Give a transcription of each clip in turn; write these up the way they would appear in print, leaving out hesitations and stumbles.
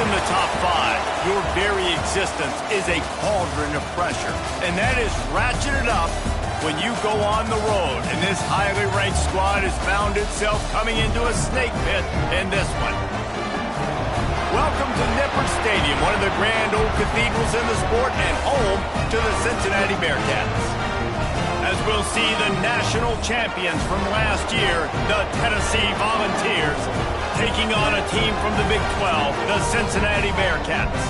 in the top 5, your very existence is a cauldron of pressure. And that is ratcheted up when you go on the road. And this highly ranked squad has found itself coming into a snake pit in this one. Welcome to Nippert Stadium, one of the grand old cathedrals in the sport and home to the Cincinnati Bearcats. As we'll see the national champions from last year, the Tennessee Volunteers, taking on a team from the Big 12, the Cincinnati Bearcats.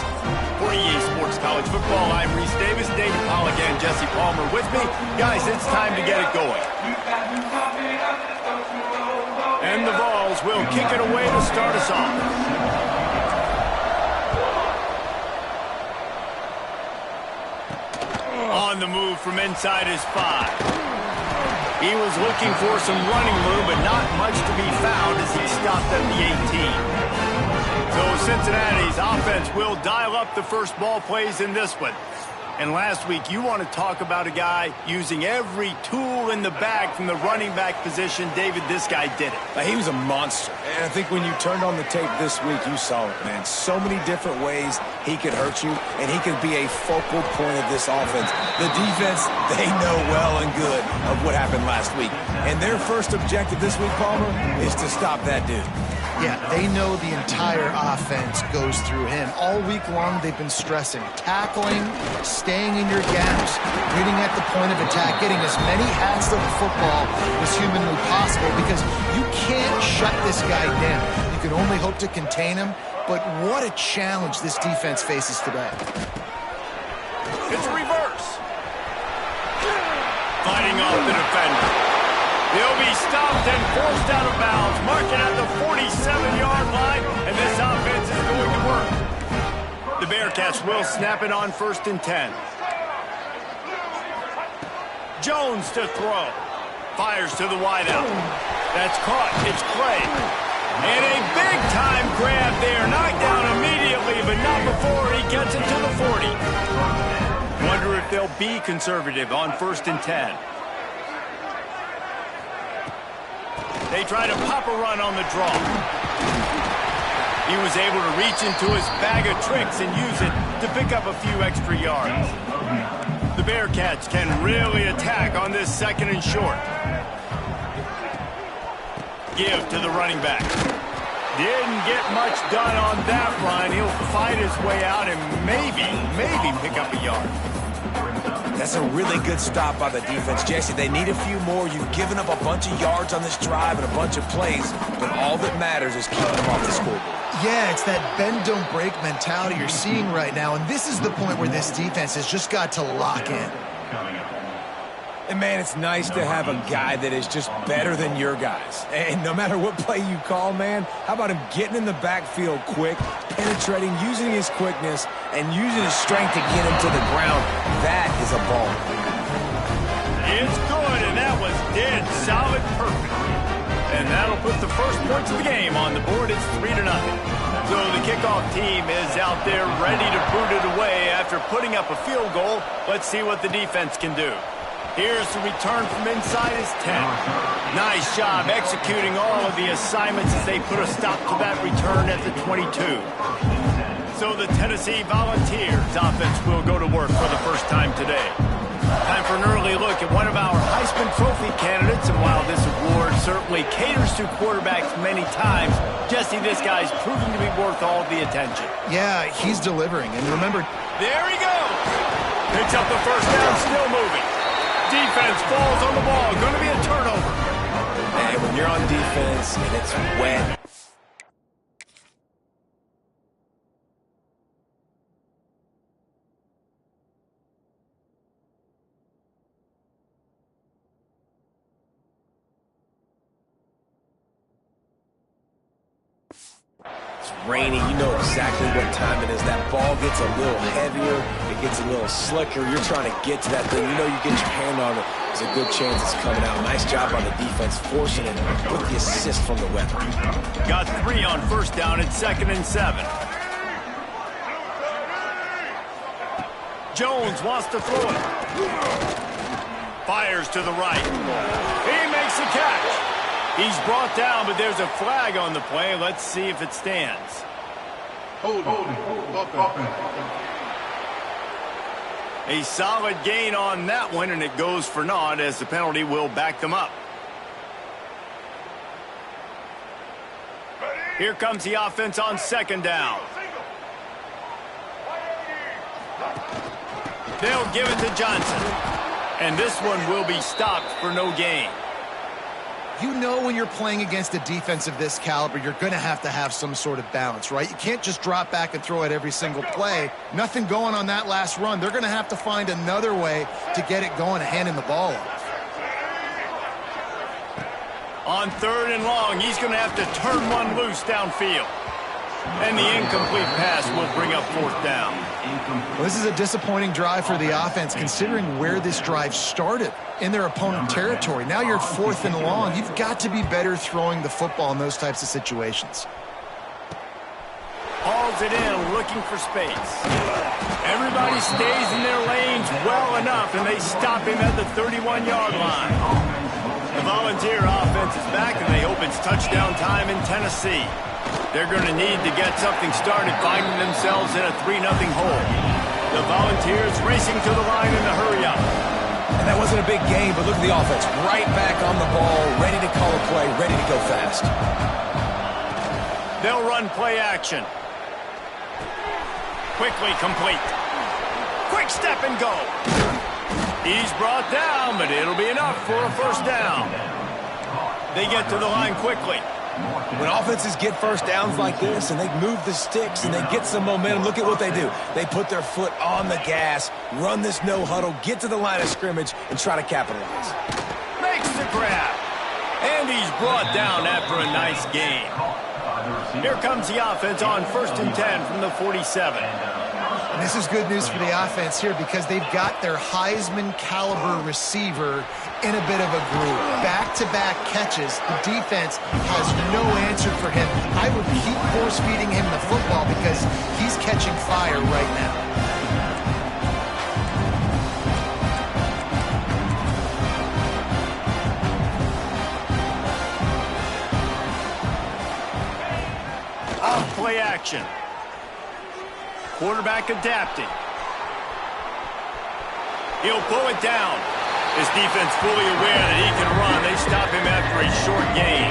For EA Sports College Football, I'm Reese Davis, David Pollack, and Jesse Palmer with me. Guys, it's time to get it going. And the Vols will kick it away to start us off. On the move from inside his 5. He was looking for some running room, but not much to be found as he stopped at the 18. So Cincinnati's offense will dial up the first ball plays in this one. And last week, you want to talk about a guy using every tool in the bag from the running back position. David, this guy did it. He was a monster. And I think when you turned on the tape this week, you saw it, man. So many different ways he could hurt you, and he could be a focal point of this offense. The defense, they know well and good of what happened last week. And their first objective this week, Palmer, is to stop that dude. Yeah, they know the entire offense goes through him. All week long, they've been stressing, tackling, staying in your gaps, reading at the point of attack, getting as many hats to the football as humanly possible, because you can't shut this guy down. You can only hope to contain him, but what a challenge this defense faces today. It's a reverse. Fighting off the defender. He'll be stopped and forced out of bounds, marking at the 47-yard line, and this offense is going to work. The Bearcats will snap it on 1st and 10. Jones to throw. Fires to the wideout. That's caught. It's Clay. And a big-time grab there. Knocked down immediately, but not before he gets it to the 40. Wonder if they'll be conservative on 1st and 10. They try to pop a run on the draw. He was able to reach into his bag of tricks and use it to pick up a few extra yards. The Bearcats can really attack on this 2nd and short. Give to the running back. Didn't get much done on that run. He'll fight his way out and maybe pick up a yard. That's a really good stop by the defense. Jesse, they need a few more. You've given up a bunch of yards on this drive and a bunch of plays, but all that matters is keeping them off the scoreboard. Yeah, it's that bend, don't break mentality you're seeing right now, and this is the point where this defense has just got to lock in. And, man, it's nice to have a guy that is just better than your guys. And no matter what play you call, man, how about him getting in the backfield quick, penetrating, using his quickness, and using his strength to get him to the ground? That is a ball. It's good, and that was dead solid perfect. And that'll put the first points of the game on the board. It's 3-0. So the kickoff team is out there ready to boot it away after putting up a field goal. Let's see what the defense can do. Here's the return from inside his 10. Nice job executing all of the assignments as they put a stop to that return at the 22. So the Tennessee Volunteers offense will go to work for the first time today. Time for an early look at one of our Heisman Trophy candidates, and while this award certainly caters to quarterbacks many times, Jesse, this guy's proving to be worth all the attention. Yeah, he's delivering, and remember... There he goes! Picks up the first down, still moving. Defense falls on the ball. Going to be a turnover. Hey, when you're on defense and it's wet. It's rainy. You know exactly what time it is. That ball gets a little heavier. It gets a little slicker. You're trying to get to that thing. You know you get your hand on it. There's a good chance it's coming out. Nice job on the defense, forcing it with the assist from the weather. Got 3 on 1st down. It's 2nd and 7. Jones wants to throw it. Fires to the right. He makes the catch. He's brought down, but there's a flag on the play. Let's see if it stands. A solid gain on that one, and it goes for naught as the penalty will back them up. Here comes the offense on second down. They'll give it to Johnson. And this one will be stopped for no gain. You know when you're playing against a defense of this caliber, you're going to have some sort of balance, right? You can't just drop back and throw it every single play. Nothing going on that last run. They're going to have to find another way to get it going and handing the ball off. On third and long, he's going to have to turn one loose downfield. And the incomplete pass will bring up fourth down. Well, this is a disappointing drive for the offense, considering where this drive started in their opponent territory. Now you're at fourth and long. You've got to be better throwing the football in those types of situations. Hauls it in, looking for space. Everybody stays in their lanes well enough, and they stop him at the 31-yard line. The Volunteer offense is back, and they hope it's touchdown time in Tennessee. They're going to need to get something started, finding themselves in a 3-0 hole. The Volunteers racing to the line in a hurry up. And that wasn't a big game, but look at the offense. Right back on the ball, ready to call a play, ready to go fast. They'll run play action. Quickly complete. Quick step and go. He's brought down, but it'll be enough for a first down. They get to the line quickly. When offenses get first downs like this and they move the sticks and they get some momentum, look at what they do. They put their foot on the gas, run this no huddle, get to the line of scrimmage, and try to capitalize. Makes the grab. And he's brought down after a nice gain. Here comes the offense on 1st and 10 from the 47. And this is good news for the offense here because they've got their Heisman caliber receiver in a bit of a groove. Back-to-back catches. The defense has no answer for him. I would keep force-feeding him the football because he's catching fire right now. Off play action. Quarterback adapting. He'll pull it down. His defense fully aware that he can run. They stop him after a short gain.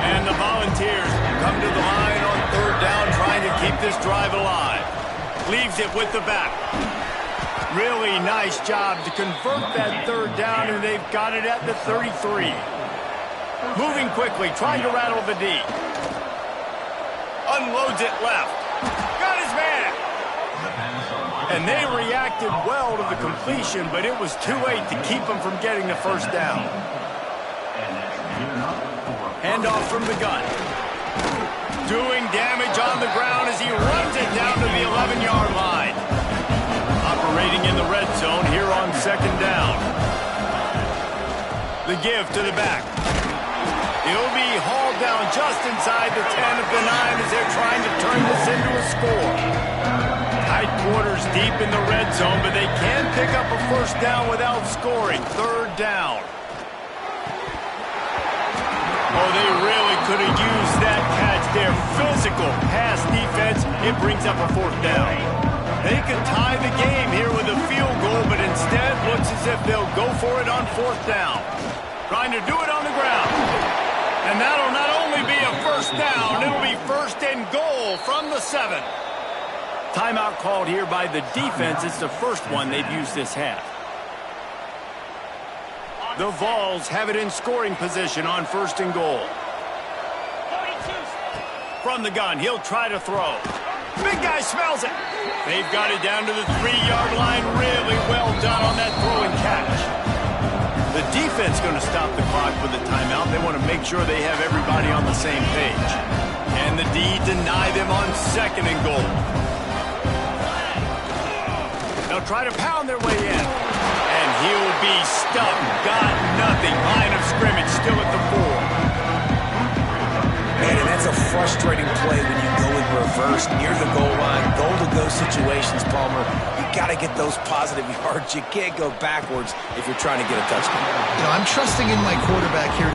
And the Volunteers come to the line on third down, trying to keep this drive alive. Leaves it with the back. Really nice job to convert that third down, and they've got it at the 33. Moving quickly, trying to rattle the D. Unloads it left. Got his man. And they reacted well to the completion, but it was too late to keep them from getting the first down. Handoff from the gun. Doing damage on the ground as he runs it down to the 11-yard line. Operating in the red zone here on second down. The give to the back. He'll be hauled down just inside the 10 of the 9 as they're trying to turn this into a score. Tight quarters deep in the red zone, but they can pick up a first down without scoring. Third down. Oh, they really could have used that catch there. Physical pass defense. It brings up a fourth down. They could tie the game here with a field goal, but instead looks as if they'll go for it on fourth down. Trying to do it on the ground. And that'll not only be a first down, it'll be first and goal from the 7. Timeout called here by the defense. It's the first one they've used this half. The Vols have it in scoring position on first and goal. From the gun, he'll try to throw. Big guy smells it. They've got it down to the 3-yard line. Really well done on that throw and catch. The defense going to stop the clock with a timeout. They want to make sure they have everybody on the same page. And the D deny them on second and goal. They'll try to pound their way in. And he'll be stuck. Got nothing. Line of scrimmage still at the 4. Man, and that's a frustrating play when you go in reverse near the goal line. Goal-to-go situations, Palmer. You got to get those positive yards. You can't go backwards if you're trying to get a touchdown. You know, I'm trusting in my quarterback here.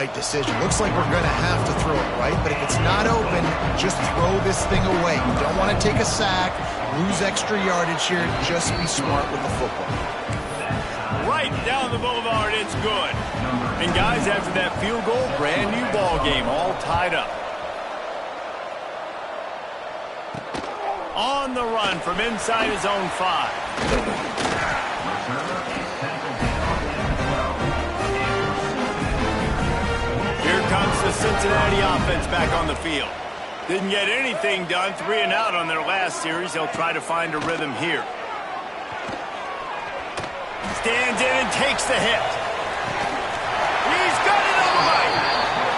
right decision. Looks like we're going to have to throw it, right? But if it's not open, just throw this thing away. You don't want to take a sack, lose extra yardage here. Just be smart with the football. Right down the boulevard, it's good. And guys, after that field goal, brand new ball game, all tied up. On the run from inside his own 5. Here comes the Cincinnati offense back on the field. Didn't get anything done, 3 and out on their last series. They'll try to find a rhythm here. Stands in and takes the hit. He's got it on the right.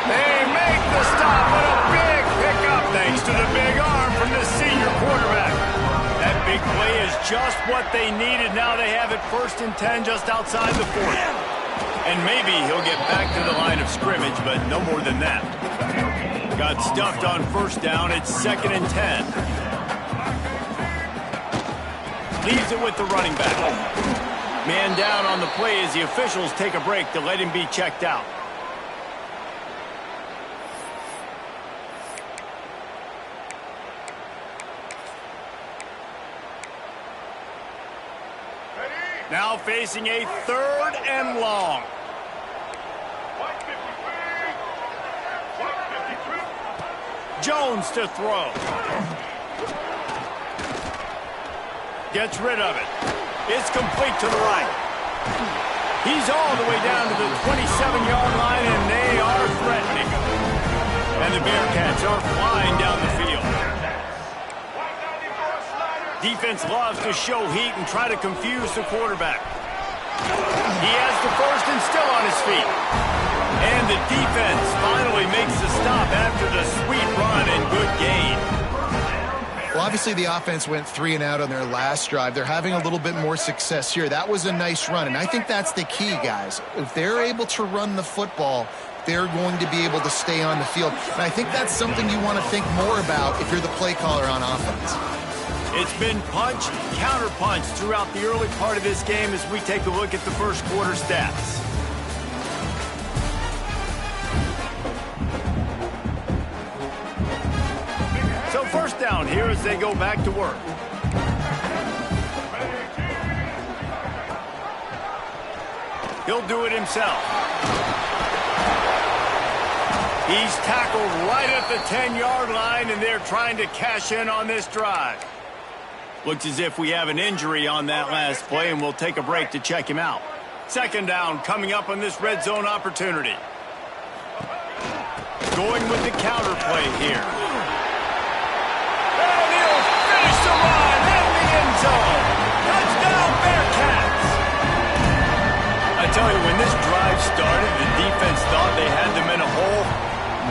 They make the stop with a big pickup thanks to the big arm from the senior quarterback. That big play is just what they needed. Now they have it 1st and 10 just outside the 40. And maybe he'll get back to the line of scrimmage, but no more than that. Got stuffed on 1st down. It's 2nd and 10. Leaves it with the running back. Man down on the play as the officials take a break to let him be checked out. Now facing a 3rd and long. Jones to throw. Gets rid of it. It's complete to the right. He's all the way down to the 27-yard line, and they are threatening. And the Bearcats are flying down the field. Defense loves to show heat and try to confuse the quarterback. He has the 1st and still on his feet. And the defense finally makes the stop after the sweet run and good gain. Well, obviously the offense went 3 and out on their last drive. They're having a little bit more success here. That was a nice run, and I think that's the key, guys. If they're able to run the football, they're going to be able to stay on the field. And I think that's something you want to think more about if you're the play caller on offense. It's been punch, counter-punch throughout the early part of this game as we take a look at the 1st quarter stats. So 1st down here as they go back to work. He'll do it himself. He's tackled right at the 10-yard line, and they're trying to cash in on this drive. Looks as if we have an injury on that last play, and we'll take a break to check him out. 2nd down coming up on this red zone opportunity. Going with the counter play here. And he'll finish the run in the end zone. Touchdown, Bearcats! I tell you, when this drive started, the defense thought they had them in a hole.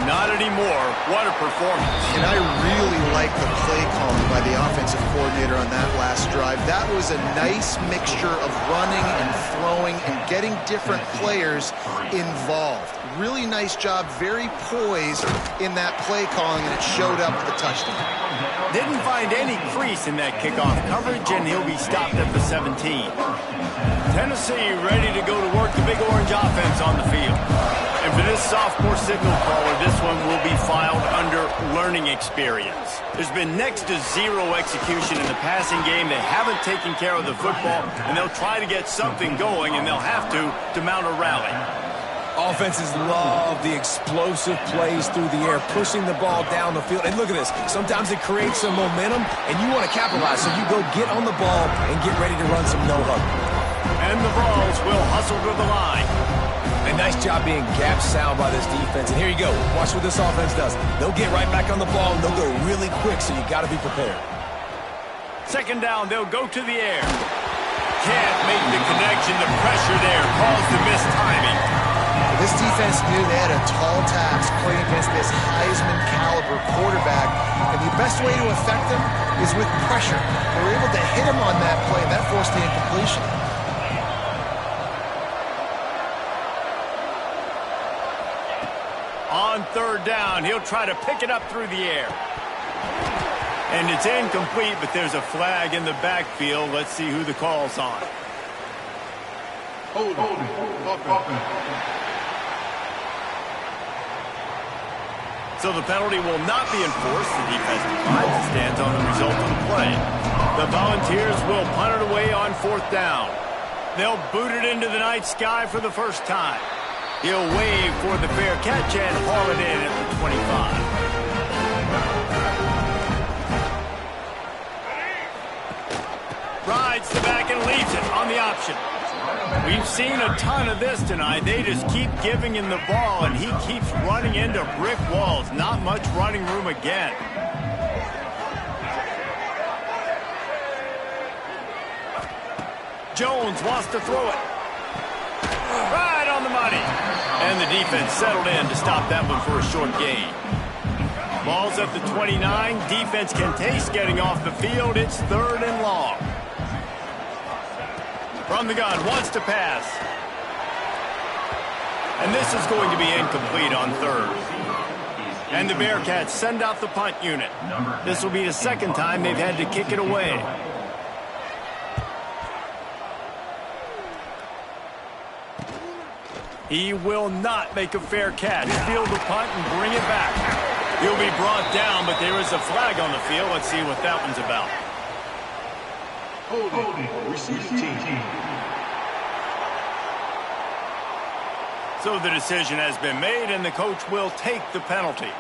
Not anymore. What a performance. And I really like the play calling by the offensive coordinator on that last drive. That was a nice mixture of running and throwing and getting different players involved. Really nice job, very poised in that play calling, and it showed up with the touchdown. Didn't find any crease in that kickoff coverage, and he'll be stopped at the 17. Tennessee ready to go to work, the Big Orange offense on the field. And for this sophomore signal caller, this one will be filed under learning experience. There's been next to zero execution in the passing game. They haven't taken care of the football, and they'll try to get something going, and they'll have to mount a rally. Offenses love the explosive plays through the air, pushing the ball down the field. And look at this. Sometimes it creates some momentum, and you want to capitalize. So you go get on the ball and get ready to run some no-huddle. And the Vols will hustle to the line. A nice job being gap sound by this defense. And here you go. Watch what this offense does. They'll get right back on the ball, and they'll go really quick, so you got to be prepared. 2nd down, they'll go to the air. Can't make the connection. The pressure there caused the missed timing. This defense knew they had a tall task playing against this Heisman-caliber quarterback, and the best way to affect them is with pressure. They were able to hit him on that play, and that forced the incompletion. On 3rd down, he'll try to pick it up through the air. And it's incomplete, but there's a flag in the backfield. Let's see who the call's on. So the penalty will not be enforced. The defense declines and stands on the result of the play. The Volunteers will punt it away on 4th down. They'll boot it into the night sky for the first time. He'll wave for the fair catch and haul it in at the 25. Rides the back and leaves it on the option. We've seen a ton of this tonight. They just keep giving him the ball, and he keeps running into brick walls. Not much running room again. Jones wants to throw it. Right on the money. And the defense settled in to stop that one for a short gain. Ball's at the 29. Defense can taste getting off the field. It's 3rd and long. From the gun, wants to pass. And this is going to be incomplete on 3rd. And the Bearcats send out the punt unit. This will be the 2nd time they've had to kick it away. He will not make a fair catch. Field the punt and bring it back. He'll be brought down, but there is a flag on the field. Let's see what that one's about. Receiving team. So the decision has been made, and the coach will take the penalty.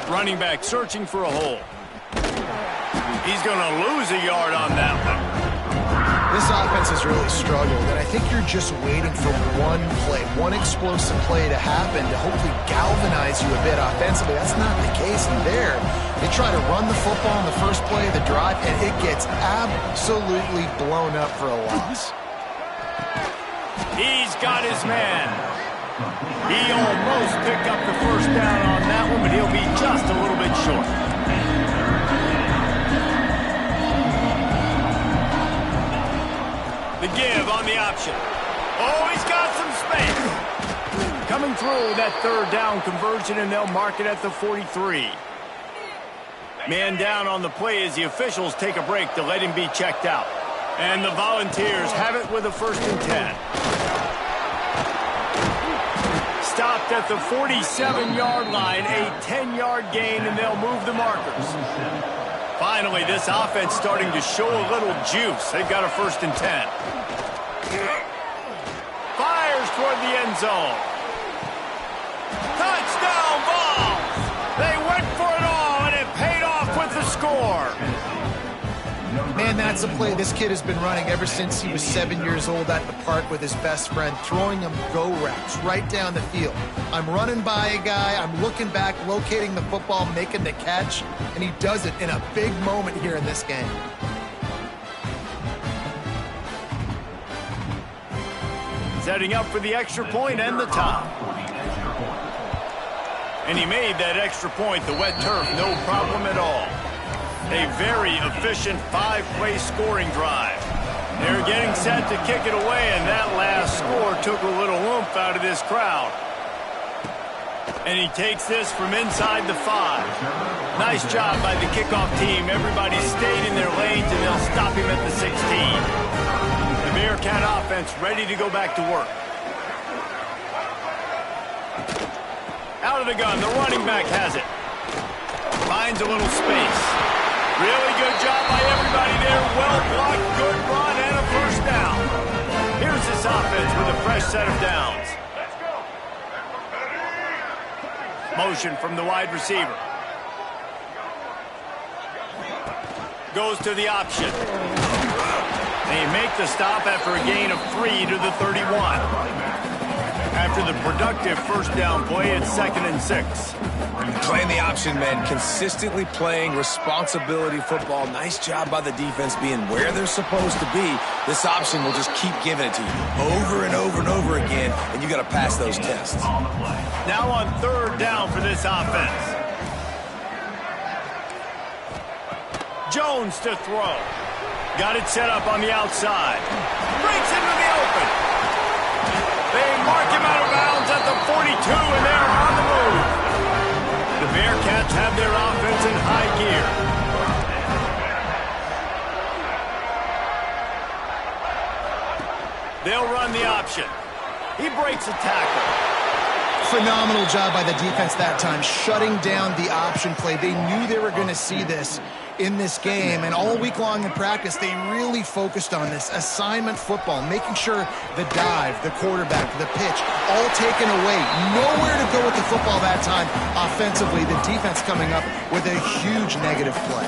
Running back searching for a hole. He's going to lose a yard on that one. This offense has really struggled, and I think you're just waiting for one play, one explosive play to happen to hopefully galvanize you a bit offensively. That's not the case there. They try to run the football in the first play of the drive, and it gets absolutely blown up for a loss. He's got his man. He almost picked up the first down on that one, but he'll be just a little bit short. The give on the option. Oh, he's got some space. Coming through that 3rd down conversion, and they'll mark it at the 43. Man down on the play as the officials take a break to let him be checked out. And the Volunteers have it with a 1st and 10. Stopped at the 47-yard line, a 10-yard gain, and they'll move the markers. Finally, this offense starting to show a little juice. They've got a 1st and 10. Fires toward the end zone. Touchdown Vols! They went for it all, and it paid off with the score. Man, that's a play this kid has been running ever since he was 7 years old at the park with his best friend, throwing him go routes right down the field. I'm running by a guy, I'm looking back, locating the football, making the catch, and he does it in a big moment here in this game. Setting up for the extra point and the top. And he made that extra point, the wet turf, no problem at all. A very efficient 5-play scoring drive. They're getting set to kick it away, and that last score took a little oomph out of this crowd. And he takes this from inside the 5. Nice job by the kickoff team. Everybody stayed in their lanes, and they'll stop him at the 16. The Bearcat offense ready to go back to work. Out of the gun, the running back has it. Finds a little space. Really good job by everybody there. Well blocked, good run, and a 1st down. Here's this offense with a fresh set of downs. Motion from the wide receiver. Goes to the option. They make the stop after a gain of 3 to the 31. After the productive 1st down play, it's 2nd and 6. Playing the option, man. Consistently playing responsibility football. Nice job by the defense being where they're supposed to be. This option will just keep giving it to you over and over and over again, and you got to pass those tests. Now on 3rd down for this offense. Jones to throw. Got it set up on the outside. Breaks into the open. They mark him out of bounds at the 42, and they're on the move. The Bearcats have their offense in high gear. They'll run the option. He breaks a tackle. Phenomenal job by the defense that time, shutting down the option play. They knew they were going to see this in this game, and all week long in practice, they really focused on this assignment football, making sure the dive, the quarterback, the pitch, all taken away. Nowhere to go with the football that time offensively. The defense coming up with a huge negative play.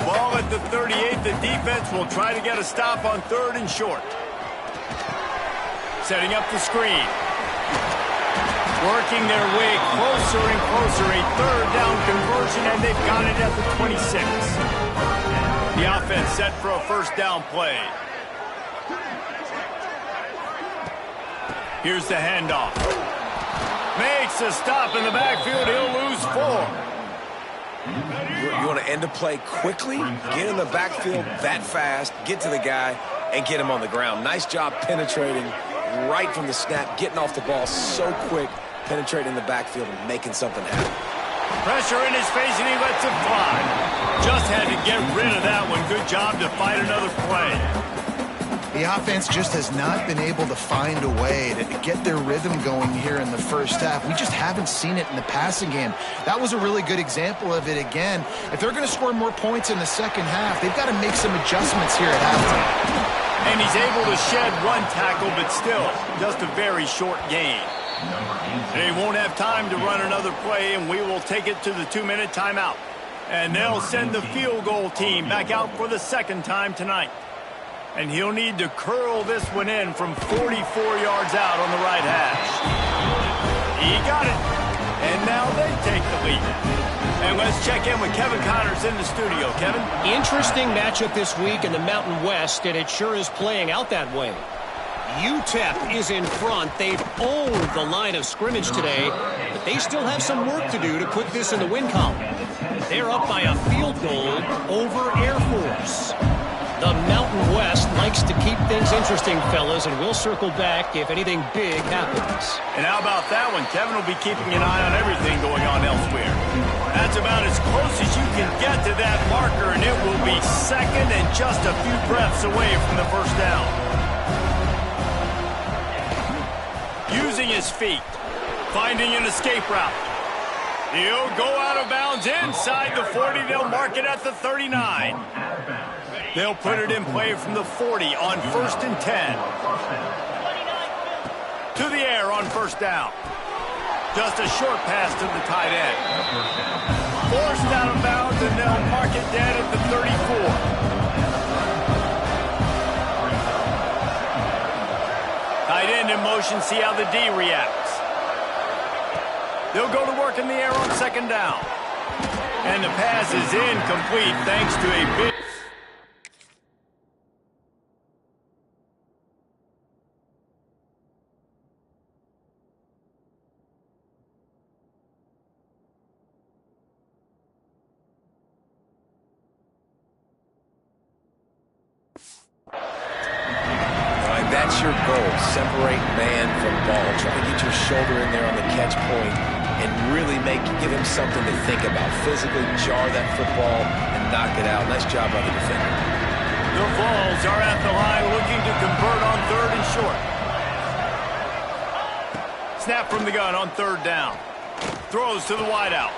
Ball at the 38. The defense will try to get a stop on 3rd and short. Setting up the screen. Working their way closer and closer. A 3rd down conversion, and they've got it at the 26. The offense set for a 1st down play. Here's the handoff. Makes a stop in the backfield. He'll lose 4. You want to end a play quickly, get in the backfield that fast, get to the guy, and get him on the ground. Nice job penetrating right from the snap, getting off the ball so quick, penetrating the backfield and making something happen. Pressure in his face, and he lets it fly. Just had to get rid of that one. Good job to fight another play. The offense just has not been able to find a way to get their rhythm going here in the first half. We just haven't seen it in the passing game. That was a really good example of it again. If they're going to score more points in the second half, they've got to make some adjustments here at halftime. And he's able to shed 1 tackle, but still, just a very short gain. They won't have time to run another play, and we will take it to the 2-minute timeout. And they'll send the field goal team back out for the 2nd time tonight. And he'll need to curl this one in from 44 yards out on the right hash. He got it. And now they take the lead. And let's check in with Kevin Connors in the studio. Kevin? Interesting matchup this week in the Mountain West, and it sure is playing out that way. UTEP is in front. They've owned the line of scrimmage today, but they still have some work to do to put this in the win column. They're up by a field goal over Air Force. The Mountain West likes to keep things interesting, fellas, and we'll circle back if anything big happens. And how about that one? Kevin will be keeping an eye on everything going on elsewhere. That's about as close as you can get to that marker, and it will be 2nd and just a few breaths away from the 1st down. Using his feet, finding an escape route. He'll go out of bounds inside the 40. They'll mark it at the 39. They'll put it in play from the 40 on 1st and 10. To the air on 1st down. Just a short pass to the tight end. Forced out of bounds, and they'll mark it dead at the 34. Tight end in motion, see how the D reacts. They'll go to work in the air on 2nd down. And the pass is incomplete thanks to a big... That's your goal. Separate man from ball. Try to get your shoulder in there on the catch point and really give him something to think about. Physically jar that football and knock it out. Nice job by the defender. The Vols are at the line looking to convert on 3rd and short. Snap from the gun on 3rd down. Throws to the wideout.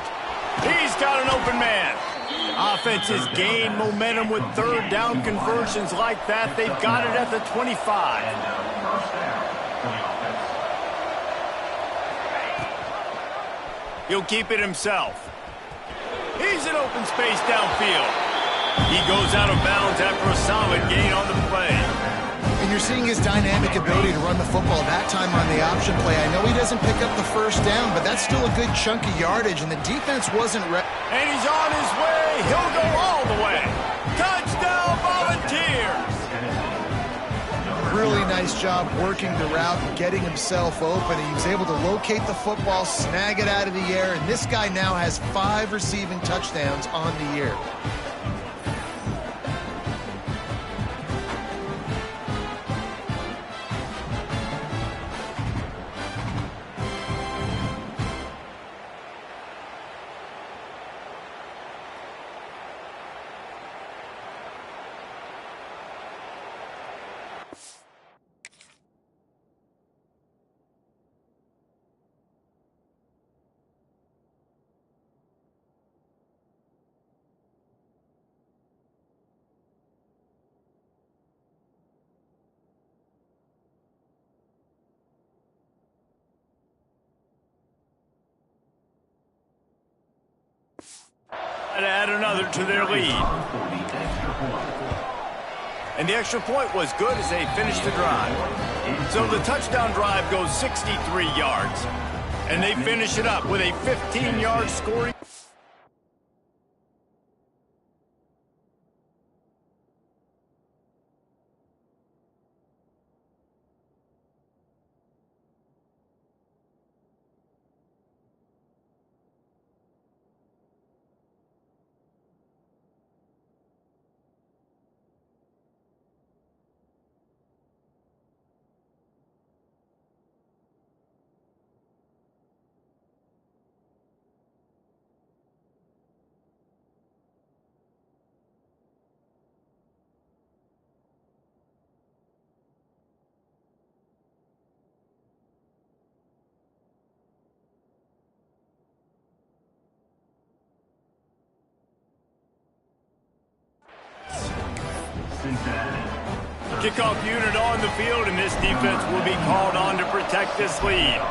He's got an open man. Offenses gain momentum with 3rd down conversions like that. They've got it at the 25. He'll keep it himself. He's in open space downfield. He goes out of bounds after a solid gain on the play. And you're seeing his dynamic ability to run the football that time on the option play. I know he doesn't pick up the 1st down, but that's still a good chunk of yardage, and the defense wasn't ready. And he's on his way. He'll go all the way. Touchdown, Volunteers! Really nice job working the route and getting himself open. He was able to locate the football, snag it out of the air, and this guy now has 5 receiving touchdowns on the year. To add another to their lead. And the extra point was good as they finished the drive. So the touchdown drive goes 63 yards. And they finish it up with a 15-yard scoring. Kickoff unit on the field, and this defense will be called on to protect this lead.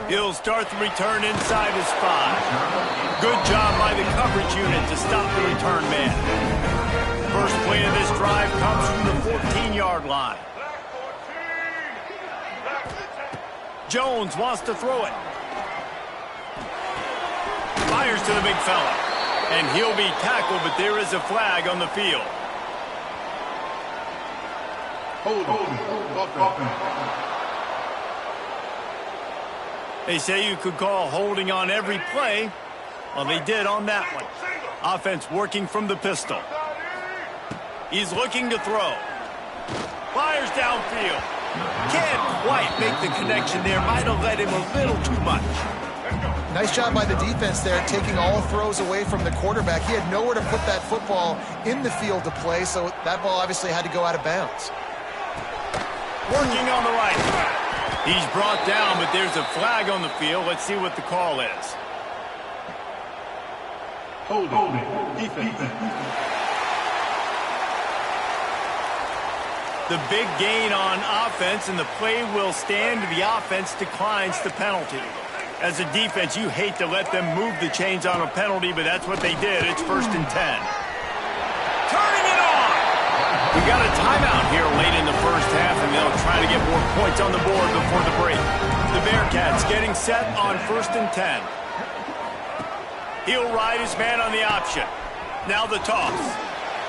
He'll start the return inside his 5. Good job by the coverage unit to stop the return man. First play of this drive comes from the 14-yard line. Jones wants to throw it. Fires to the big fella. And he'll be tackled, but there is a flag on the field. They say you could call holding on every play. Well, they did on that one. Offense working from the pistol. He's looking to throw. Fires downfield. Can't quite make the connection there. Might have led him a little too much. Nice job by the defense there, taking all throws away from the quarterback. He had nowhere to put that football in the field to play, so that ball obviously had to go out of bounds. Working on the right. He's brought down, but there's a flag on the field. Let's see what the call is. Holding. Defense. The big gain on offense, and the play will stand. The offense declines the penalty. As a defense, you hate to let them move the chains on a penalty, but that's what they did. It's 1st and 10. Turning it on! We got a timeout here late in the first half, and they'll try to get more points on the board before the break. The Bearcats getting set on 1st and 10. He'll ride his man on the option. Now the toss.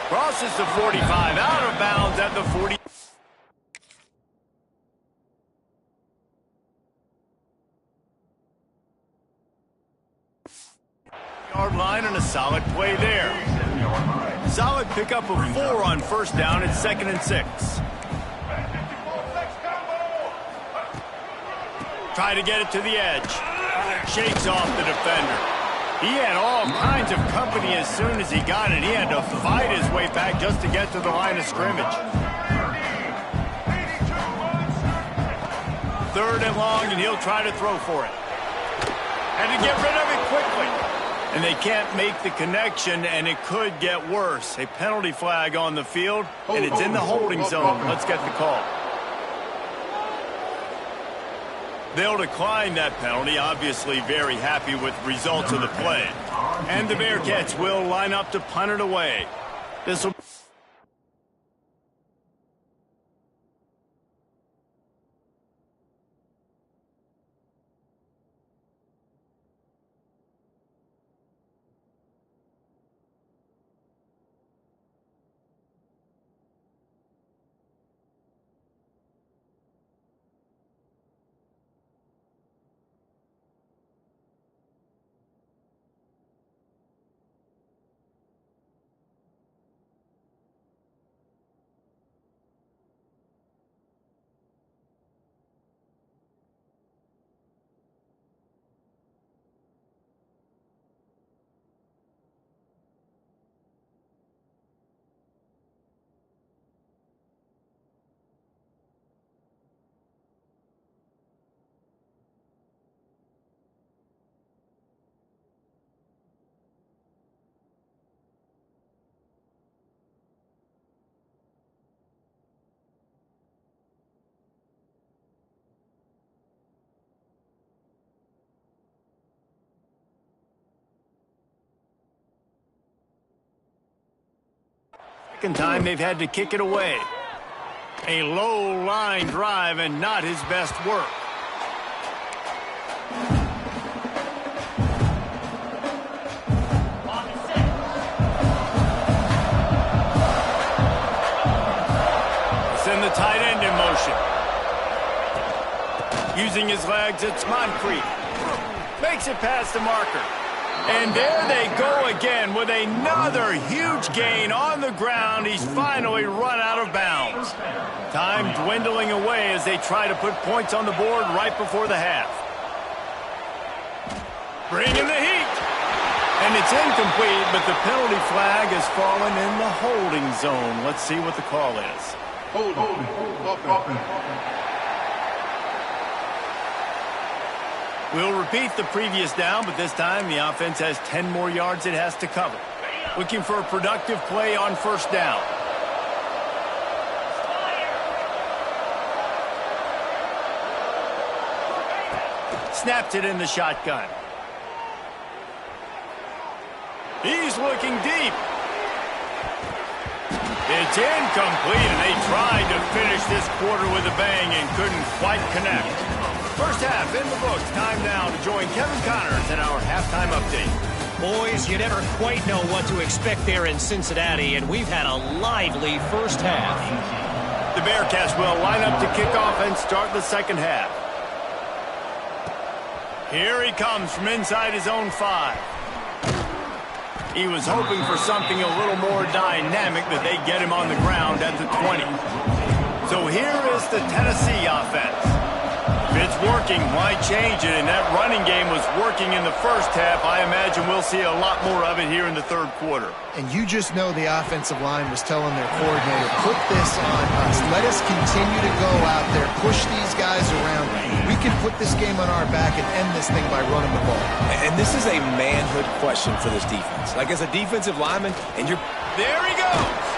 Crosses the 45, out of bounds at the 40. Yard line and a solid play there. Solid pickup of 4 on 1st down. It's 2nd and 6. Try to get it to the edge. Shakes off the defender. He had all kinds of company as soon as he got it. He had to fight his way back just to get to the line of scrimmage. 3rd and long, and he'll try to throw for it. Had to get rid of it quickly. And they can't make the connection, and it could get worse. A penalty flag on the field, and it's in the holding zone. Let's get the call. They'll decline that penalty, obviously very happy with the results of the play. And the Bearcats will line up to punt it away. This will... second time they've had to kick it away. A low line drive and not his best work. Send the tight end in motion. Using his legs, it's Moncrief. Makes it past the marker. And there they go again with another huge gain on the ground. He's finally run out of bounds. Time dwindling away as they try to put points on the board right before the half. Bringing the heat. And it's incomplete, but the penalty flag has fallen in the holding zone. Let's see what the call is. Holding. We'll repeat the previous down, but this time the offense has 10 more yards it has to cover. Looking for a productive play on first down. Snaps it in the shotgun. He's looking deep. It's incomplete, and they tried to finish this quarter with a bang and couldn't quite connect. First half in the books. Time now to join Kevin Connors in our halftime update. Boys, you never quite know what to expect there in Cincinnati, and we've had a lively first half. The Bearcats will line up to kick off and start the second half. Here he comes from inside his own 5. He was hoping for something a little more dynamic, that they get him on the ground at the 20. So here is the Tennessee offense. If it's working, why change it? And that running game was working in the first half. I imagine we'll see a lot more of it here in the third quarter. And you just know the offensive line was telling their coordinator, put this on us. Let us continue to go out there, push these guys around. We can put this game on our back and end this thing by running the ball. And this is a manhood question for this defense. Like, as a defensive lineman, and you're... There he goes.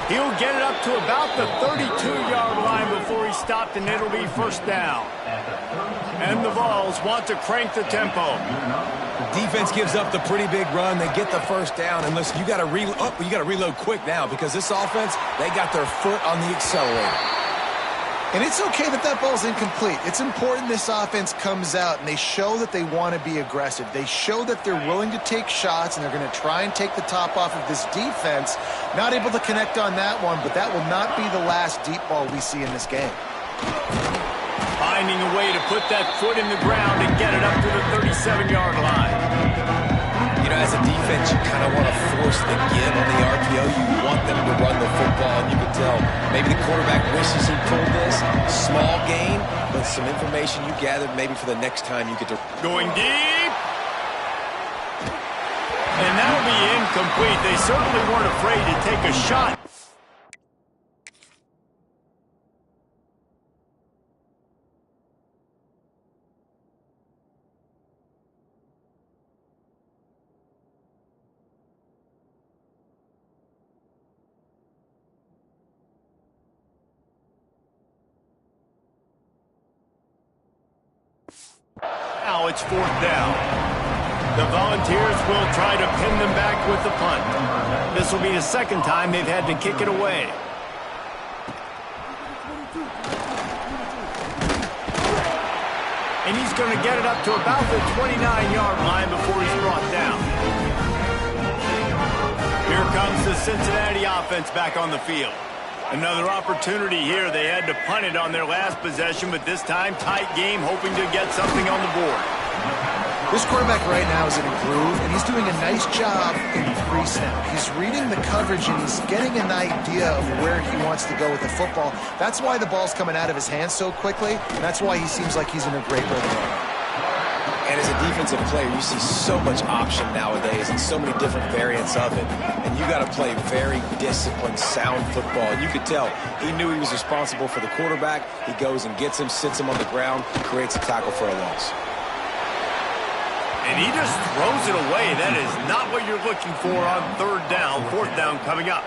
He'll get it up to about the 32-yard line before he stopped, and it'll be first down. And the Vols want to crank the tempo. Defense gives up the pretty big run. They get the first down. And listen, you got to reload quick now, because this offense, they got their foot on the accelerator. And it's okay that that ball's incomplete. It's important this offense comes out and they show that they want to be aggressive. They show that they're willing to take shots, and they're going to try and take the top off of this defense. Not able to connect on that one, but that will not be the last deep ball we see in this game. Finding a way to put that foot in the ground and get it up to the 37-yard line. You know, as a defense, you kind of want to force the give on the RPO. You want them to run the football, and you can tell maybe the quarterback wishes he pulled this. Small gain, but some information you gathered maybe for the next time you get to... Going deep. And that'll be incomplete. They certainly weren't afraid to take a shot. Now it's fourth down. The Volunteers will try to pin them back with the punt. This will be the second time they've had to kick it away. And he's going to get it up to about the 29-yard line before he's brought down. Here comes the Cincinnati offense back on the field. Another opportunity here. They had to punt it on their last possession, but this time tight game, hoping to get something on the board. This quarterback right now is in a groove, and he's doing a nice job in pre-snap. He's reading the coverage, and he's getting an idea of where he wants to go with the football. That's why the ball's coming out of his hands so quickly, and that's why he seems like he's in a great rhythm. And as a defensive player, you see so much option nowadays and so many different variants of it. And you got to play very disciplined, sound football. And you could tell he knew he was responsible for the quarterback. He goes and gets him, sits him on the ground, creates a tackle for a loss. And he just throws it away. That is not what you're looking for on third down. Fourth down coming up.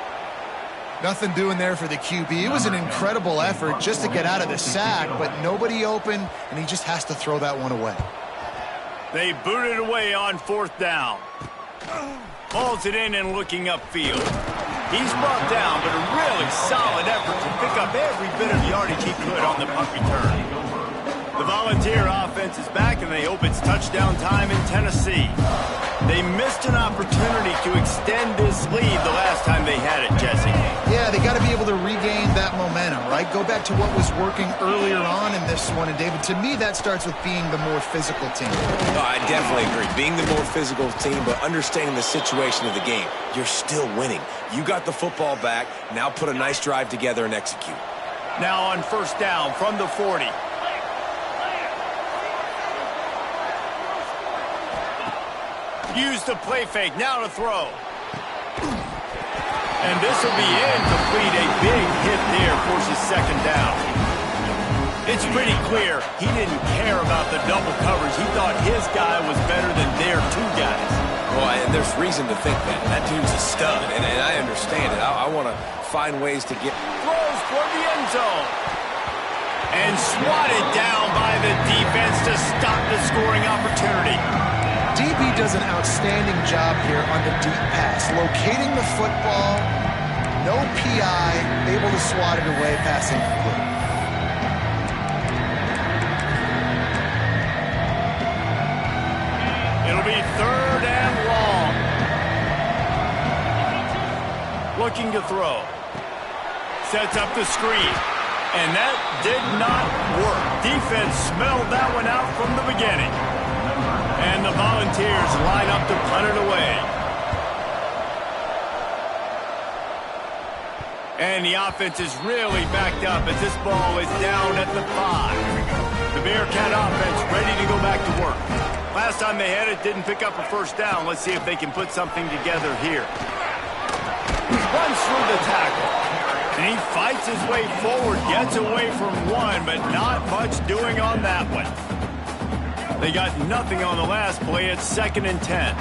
Nothing doing there for the QB. It was an incredible effort just to get out of the sack, but nobody open, and he just has to throw that one away. They boot it away on fourth down. Hauls it in and looking upfield. He's brought down, but a really solid effort to pick up every bit of yardage he could on the punt return. The Volunteer offense is back, and they hope it's touchdown time in Tennessee. They missed an opportunity to extend this lead the last time they had it, Jesse. Yeah, they got to be able to regain that momentum, right? Go back to what was working earlier on in this one. And, David, to me, that starts with being the more physical team. No, I definitely agree. Being the more physical team, but understanding the situation of the game. You're still winning. You got the football back. Now put a nice drive together and execute. Now on first down from the 40. Use the play fake, now to throw. And this will be incomplete. A big hit there forces second down. It's pretty clear he didn't care about the double coverage. He thought his guy was better than their two guys. Well, and there's reason to think that. That dude's a stud, and I understand it. I want to find ways to get... Throws toward the end zone. And swatted down by the defense to stop the scoring opportunity. DB does an outstanding job here on the deep pass. Locating the football, no PI, able to swat it away, passing complete. It'll be third and long. Looking to throw. Sets up the screen. And that did not work. Defense smelled that one out from the beginning. And the Volunteers line up to punt it away. And the offense is really backed up as this ball is down at the 5. The Bearcat offense ready to go back to work. Last time they had it, didn't pick up a first down. Let's see if they can put something together here. Runs through the tackle. And he fights his way forward, gets away from one, but not much doing on that one. They got nothing on the last play. It's 2nd and 10.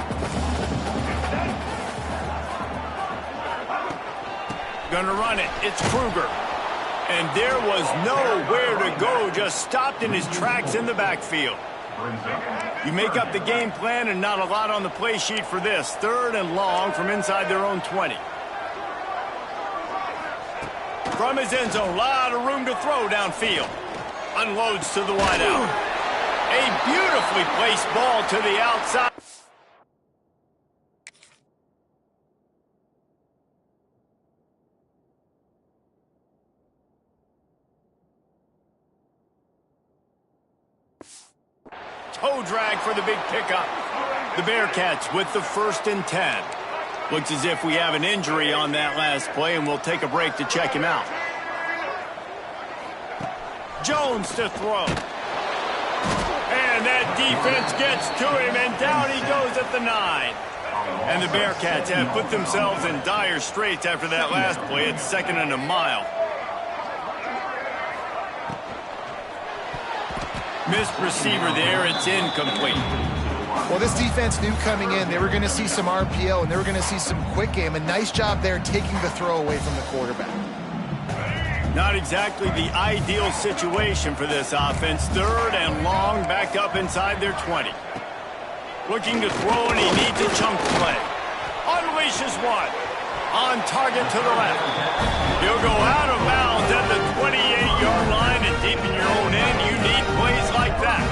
Gonna run it. It's Kruger. And there was nowhere to go. Just stopped in his tracks in the backfield. You make up the game plan and not a lot on the play sheet for this. 3rd and long from inside their own 20. From his end zone, a lot of room to throw downfield. Unloads to the wideout. A beautifully placed ball to the outside. Toe drag for the big pickup. The Bearcats with the 1st and 10. Looks as if we have an injury on that last play, and we'll take a break to check him out. Jones to throw. And that defense gets to him, and down he goes at the 9. And the Bearcats have put themselves in dire straits after that last play. It's 2nd and a mile. Missed receiver there. It's incomplete. Well, this defense knew coming in they were going to see some RPO and they were going to see some quick game. A nice job there taking the throw away from the quarterback. Not exactly the ideal situation for this offense. 3rd and long, back up inside their 20. Looking to throw, and he needs a chunk play. Unleashes one. On target to the left. He'll go out of bounds at the 28-yard line, and deep in your own end, you need plays like that.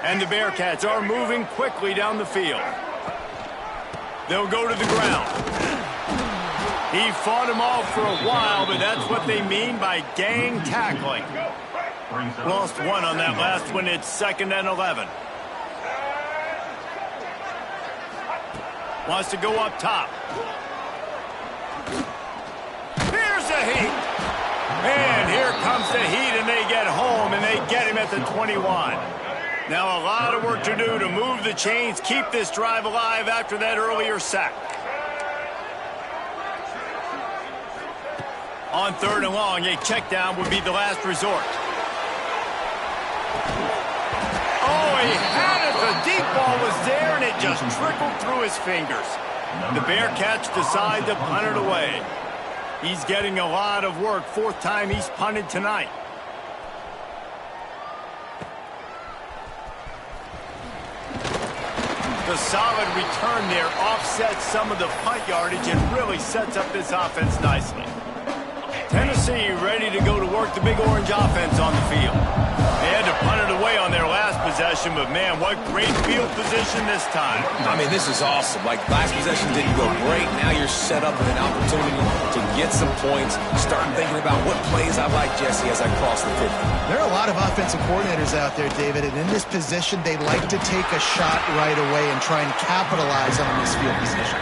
And the Bearcats are moving quickly down the field. They'll go to the ground. He fought him off for a while, but that's what they mean by gang tackling. Lost one on that last one. It's 2nd and 11. Wants to go up top. Here's the heat. And here comes the heat, and they get home, and they get him at the 21. Now a lot of work to do to move the chains, keep this drive alive after that earlier sack. On 3rd and long, a check down would be the last resort. Oh, he had it. The deep ball was there, and it just trickled through his fingers. The Bearcats decide to punt it away. He's getting a lot of work. 4th time he's punted tonight. The solid return there offsets some of the punt yardage and really sets up this offense nicely. Tennessee ready to go to work the Big Orange offense on the field. They had to punt it away on their last possession, but man, what great field position this time. I mean, this is awesome. Like, last possession didn't go great. Now you're set up with an opportunity to get some points. Start thinking about what plays I like, Jesse, as I cross the 50. There are a lot of offensive coordinators out there, David, and in this position, they like to take a shot right away and try and capitalize on this field position.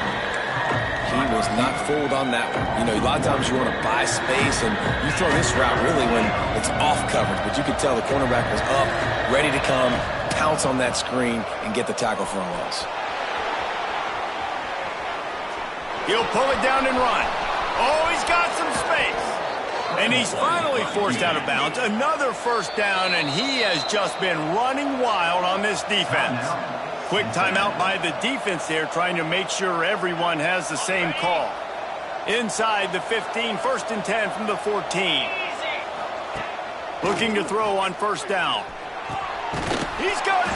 He was not fooled on that one. You know, a lot of times you want to buy space, and you throw this route really when it's off coverage. But you could tell the cornerback was up, ready to come, pounce on that screen, and get the tackle for a loss. He'll pull it down and run. Oh, he's got some space. And he's finally forced out of bounds. Another first down, and he has just been running wild on this defense. Quick timeout by the defense there, trying to make sure everyone has the same call. Inside the 15, 1st and 10 from the 14. Looking to throw on first down. He's got it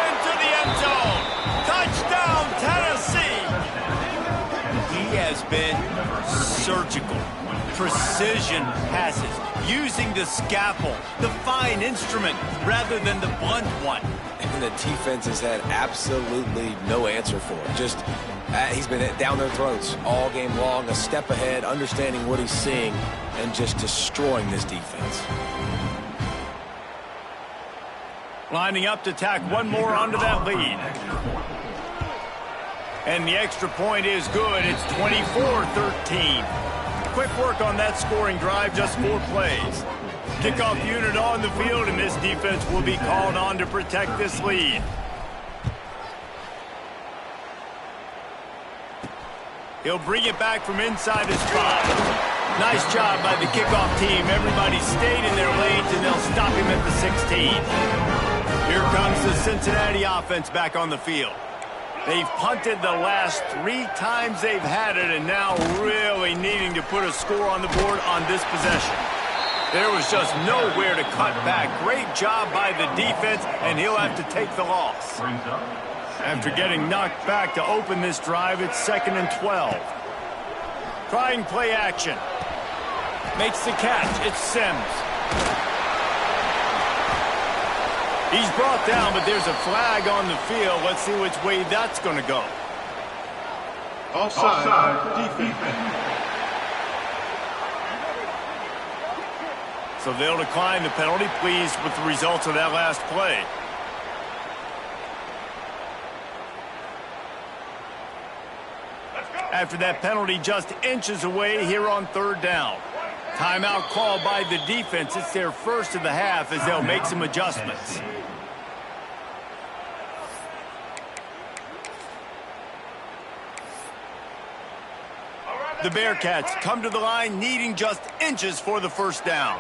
into the end zone. Touchdown, Tennessee. He has been surgical. Precision passes, using the scalpel, the fine instrument, rather than the blunt one. And the defense has had absolutely no answer for it. Just, he's been down their throats all game long, a step ahead, understanding what he's seeing, and just destroying this defense. Lining up to tack one more onto that lead. And the extra point is good. It's 24-13. Quick work on that scoring drive, just 4 plays. Kickoff unit on the field, and this defense will be called on to protect this lead. He'll bring it back from inside his spot. Nice job by the kickoff team. Everybody stayed in their lanes, and they'll stop him at the 16. Here comes the Cincinnati offense back on the field. They've punted the last 3 times they've had it, and now really needing to put a score on the board on this possession. There was just nowhere to cut back. Great job by the defense, and he'll have to take the loss. After getting knocked back to open this drive, it's 2nd and 12. Trying play action. Makes the catch. It's Sims. He's brought down, but there's a flag on the field. Let's see which way that's going to go. Offside, defense. So they'll decline the penalty. Pleased with the results of that last play. After that penalty, just inches away here on 3rd down. Timeout called by the defense. It's their first of the half as they'll make some adjustments. The Bearcats come to the line needing just inches for the first down.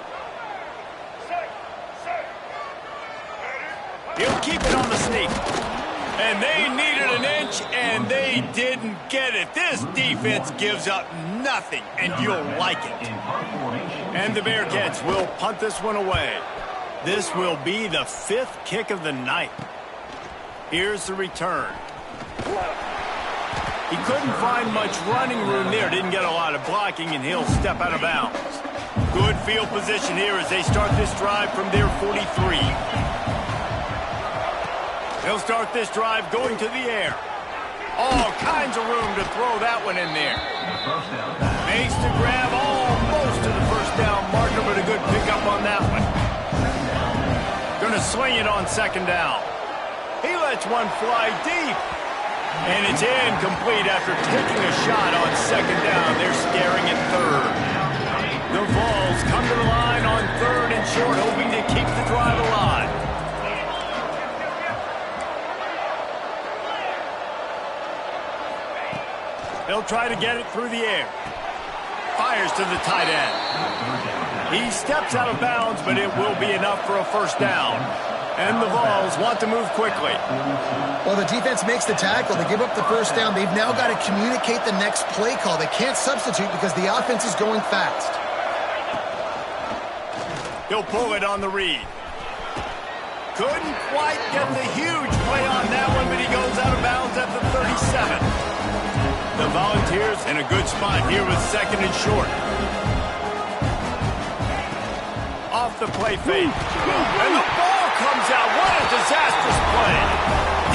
He'll keep it on the sneak. And they needed an inch, and they didn't get it. This defense gives up nothing, and you'll like it. And the Bearcats will punt this one away. This will be the 5th kick of the night. Here's the return. He couldn't find much running room there. Didn't get a lot of blocking, and he'll step out of bounds. Good field position here as they start this drive from their 43. They'll start this drive going to the air. All kinds of room to throw that one in there. Makes the grab almost to the first down marker, but a good pickup on that one. Gonna swing it on 2nd down. He lets one fly deep. And it's incomplete after taking a shot on 2nd down. They're scaring at 3rd. The Vols come to the line on 3rd and short, hoping to keep the drive alive. They'll try to get it through the air. Fires to the tight end. He steps out of bounds, but it will be enough for a first down. And the Vols want to move quickly. Well, the defense makes the tackle. They give up the first down. They've now got to communicate the next play call. They can't substitute because the offense is going fast. He'll pull it on the read. Couldn't quite get the huge play on that one, but he goes out of bounds the Volunteers in a good spot here with second and short. Off the play fake. And the ball comes out. What a disastrous play.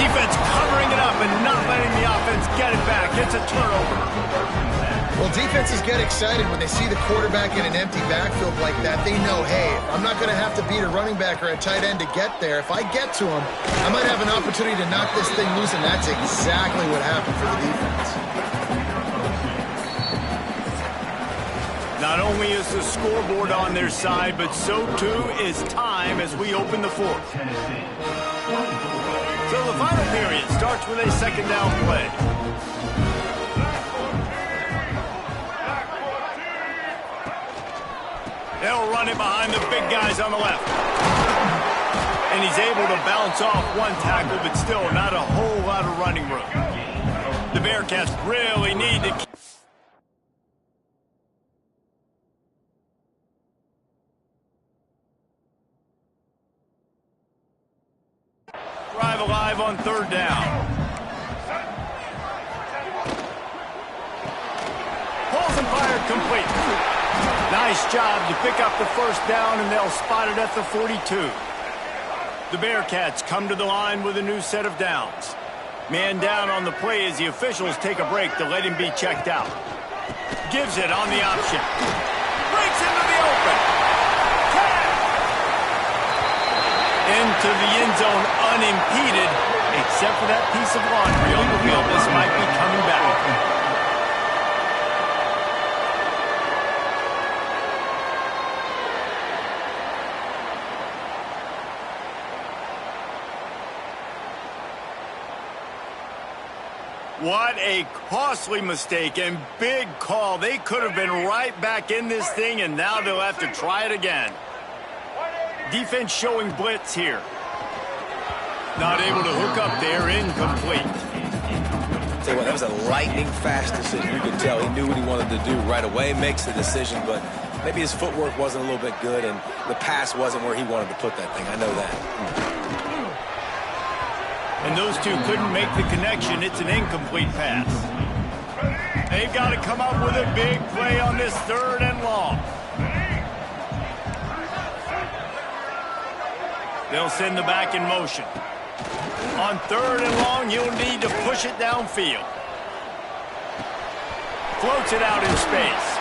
Defense covering it up and not letting the offense get it back. It's a turnover. Well, defenses get excited when they see the quarterback in an empty backfield like that. They know, hey, I'm not going to have to beat a running back or a tight end to get there. If I get to him, I might have an opportunity to knock this thing loose, and that's exactly what happened for the defense. Not only is the scoreboard on their side, but so too is time as we open the fourth. So the final period starts with a second down play. They'll run it behind the big guys on the left. And he's able to bounce off one tackle, but still not a whole lot of running room. The Bearcats really need to keep drive alive on third down. Pulls and fired complete. Nice job to pick up the first down, and they'll spot it at the 42. The Bearcats come to the line with a new set of downs. Man down on the play as the officials take a break to let him be checked out. Gives it on the option. Breaks into the open. Into the end zone unimpeded, except for that piece of laundry on the field. This might be coming back. What a costly mistake and big call. They could have been right back in this thing, and now they'll have to try it again. Defense showing blitz here. Not able to hook up there, incomplete. Tell you what, that was a lightning-fast decision. You could tell he knew what he wanted to do right away, makes the decision, but maybe his footwork wasn't a little bit good, and the pass wasn't where he wanted to put that thing. I know that. And those two couldn't make the connection. It's an incomplete pass. They've got to come up with a big play on this third and long. They'll send the back in motion. On third and long, you'll need to push it downfield. Floats it out in space.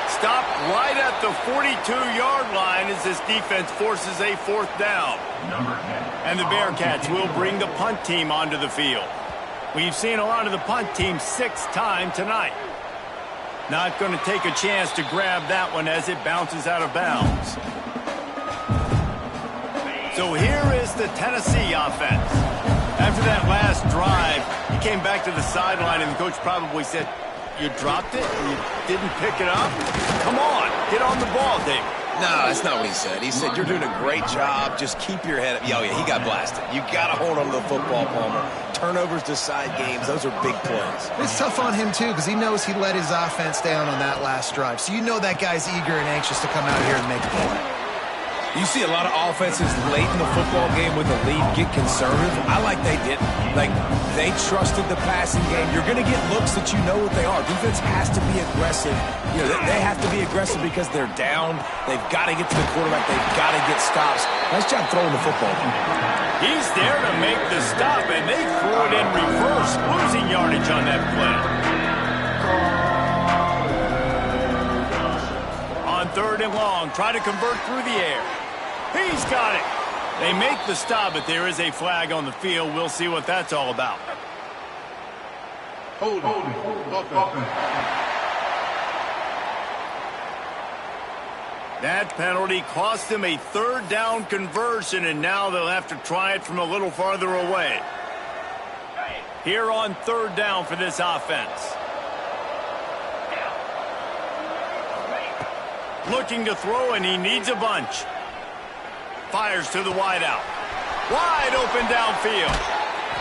Stopped right at the 42-yard line as this defense forces a fourth down. And the Bearcats will bring the punt team onto the field. We've seen a lot of the punt team 6 times tonight. Not going to take a chance to grab that one as it bounces out of bounds. So here is the Tennessee offense. After that last drive, he came back to the sideline and the coach probably said, "You dropped it? You didn't pick it up? Come on, get on the ball, David." No, that's not what he said. He said, "You're doing a great job. Just keep your head up." Oh, yeah, he got blasted. You got to hold on to the football, Palmer. Turnovers decide games. Those are big plays. It's tough on him, too, because he knows he let his offense down on that last drive. So you know that guy's eager and anxious to come out here and make a play. You see a lot of offenses late in the football game with the lead get conservative. I like they didn't. Like, they trusted the passing game. You're going to get looks that you know what they are. Defense has to be aggressive. You know, they have to be aggressive because they're down. They've got to get to the quarterback. They've got to get stops. Nice job throwing the football. He's there to make the stop, and they threw it in reverse, losing yardage on that play. On third and long, try to convert through the air. He's got it. They make the stop, but there is a flag on the field. We'll see what that's all about. Hold on. That penalty cost them a third down conversion, and now they'll have to try it from a little farther away. Here on third down for this offense. Looking to throw, and he needs a bunch. Fires to the wideout. Wide open downfield.